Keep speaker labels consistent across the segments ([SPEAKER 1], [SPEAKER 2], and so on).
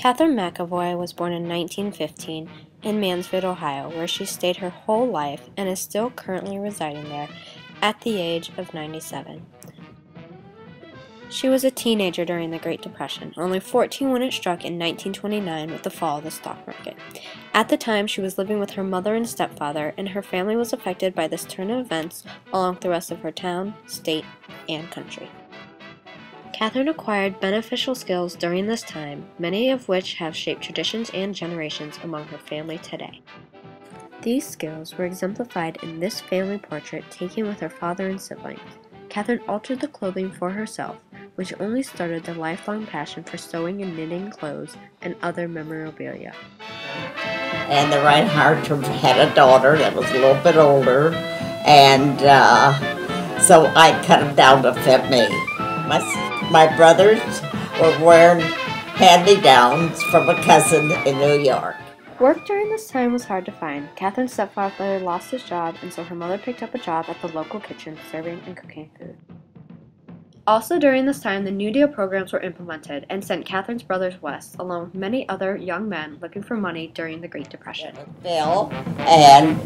[SPEAKER 1] Kathryn McEvoy was born in 1915 in Mansfield, Ohio, where she stayed her whole life and is still currently residing there at the age of 97. She was a teenager during the Great Depression, only 14 when it struck in 1929 with the fall of the stock market. At the time, she was living with her mother and stepfather, and her family was affected by this turn of events along with the rest of her town, state, and country. Kathryn acquired beneficial skills during this time, many of which have shaped traditions and generations among her family today. These skills were exemplified in this family portrait taken with her father and siblings. Kathryn altered the clothing for herself, which only started the lifelong passion for sewing and knitting clothes and other memorabilia.
[SPEAKER 2] And the Reinhardt had a daughter that was a little bit older, and so I cut them down to fit me. My brothers were wearing hand-me-downs from a cousin in New York.
[SPEAKER 1] Work during this time was hard to find. Kathryn's stepfather lost his job, and so her mother picked up a job at the local kitchen serving and cooking food. Also during this time, the New Deal programs were implemented and sent Kathryn's brothers west, along with many other young men looking for money during the Great Depression.
[SPEAKER 2] Bill and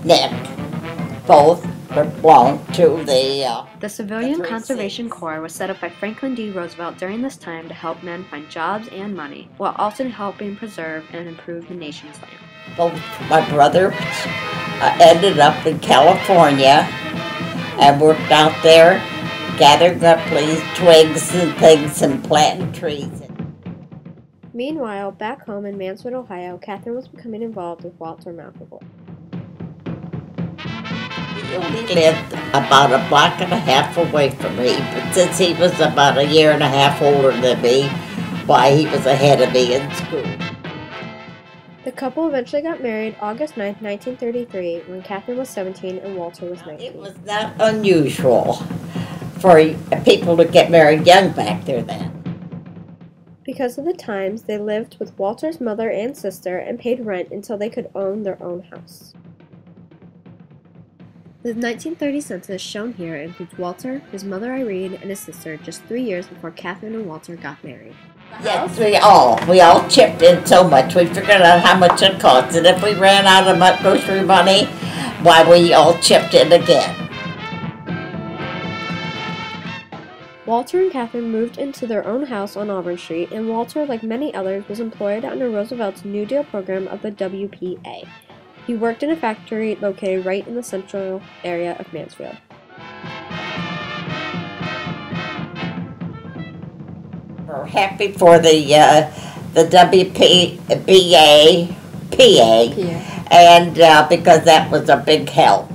[SPEAKER 2] Nick both belonged to
[SPEAKER 1] the Civilian Conservation Corps was set up by Franklin D. Roosevelt during this time to help men find jobs and money, while also helping preserve and improve the nation's land.
[SPEAKER 2] Both my brothers ended up in California and worked out there, gathering up twigs and things and planting trees.
[SPEAKER 1] Meanwhile, back home in Mansfield, Ohio, Kathryn was becoming involved with Walter McEvoy.
[SPEAKER 2] He only lived about a block and a half away from me, but since he was about a year and a half older than me, why, he was ahead of me in school.
[SPEAKER 1] The couple eventually got married August 9, 1933, when Kathryn was 17 and Walter was 19.
[SPEAKER 2] It was not unusual for people to get married young back there then.
[SPEAKER 1] Because of the times, they lived with Walter's mother and sister and paid rent until they could own their own house. The 1930 census shown here includes Walter, his mother Irene, and his sister just 3 years before Kathryn and Walter got married.
[SPEAKER 2] Yes, we all chipped in so much. We figured out how much it cost, and if we ran out of grocery money, why, we all chipped in again.
[SPEAKER 1] Walter and Kathryn moved into their own house on Auburn Street, and Walter, like many others, was employed under Roosevelt's New Deal program of the WPA. He worked in a factory located right in the central area of Mansfield.
[SPEAKER 2] We're happy for the WPA, PA, and because that was a big help.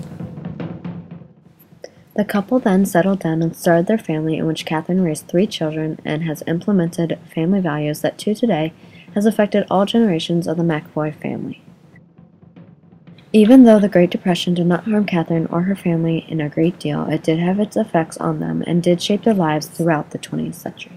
[SPEAKER 1] The couple then settled down and started their family, in which Kathryn raised 3 children and has implemented family values that to today has affected all generations of the McEvoy family. Even though the Great Depression did not harm Kathryn or her family in a great deal, it did have its effects on them and did shape their lives throughout the 20th century.